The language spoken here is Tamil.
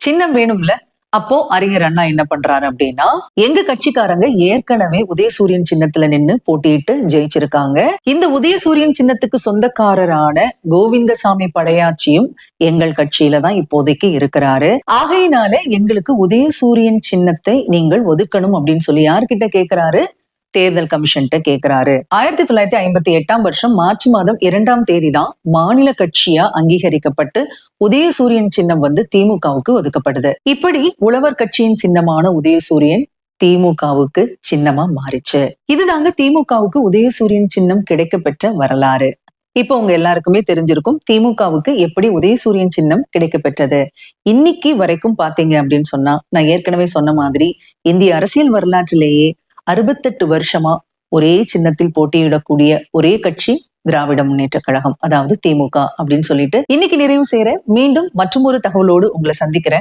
சின்னம் வேணும்ல. அப்போ அறிஞர் அண்ணா என்ன பண்றாரு அப்படின்னா, எங்க கட்சிக்காரங்க ஏற்கனவே உதயசூரியன் சின்னத்துல நின்னு போட்டியிட்டு ஜெயிச்சிருக்காங்க. இந்த உதயசூரியன் சின்னத்துக்கு சொந்தக்காரரான கோவிந்தசாமி படையாச்சியும் எங்கள் கட்சியில தான் இப்போதைக்கு இருக்கிறாரு. ஆகையினால எங்களுக்கு உதயசூரியன் சின்னத்தை நீங்கள் ஒதுக்கணும் அப்படின்னு சொல்லி யார்கிட்ட கேட்கிறாரு? தேர்தல் கமிஷன்ட்ட கேட்கிறாரு. 1958 மார்ச் மாதம் 2ஆம் தேதி தான் மாநில கட்சியா அங்கீகரிக்கப்பட்டு உதயசூரியன் சின்னம் வந்து திமுகவுக்கு ஒதுக்கப்படுது. இப்படி உழவர் கட்சியின் சின்னமான உதயசூரியன் திமுகவுக்கு சின்னமா மாறிச்சு. இதுதாங்க திமுகவுக்கு உதயசூரியன் சின்னம் கிடைக்கப்பெற்ற வரலாறு. இப்போ உங்க எல்லாருக்குமே தெரிஞ்சிருக்கும் திமுகவுக்கு எப்படி உதயசூரியன் சின்னம் கிடைக்கப்பெற்றது. இன்னைக்கு வரைக்கும் பாத்தீங்க அப்படின்னு சொன்னா, நான் ஏற்கனவே சொன்ன மாதிரி இந்திய அரசியல் வரலாற்றிலேயே 68 வருஷமா ஒரே சின்னத்தில் போட்டியிடக்கூடிய ஒரே கட்சி திராவிட முன்னேற்ற கழகம், அதாவது திமுக அப்படின்னு சொல்லிட்டு இன்னைக்கு நிறைவு செய்யற. மீண்டும் மற்றும் ஒரு தகவலோடு உங்களை சந்திக்கிறேன்.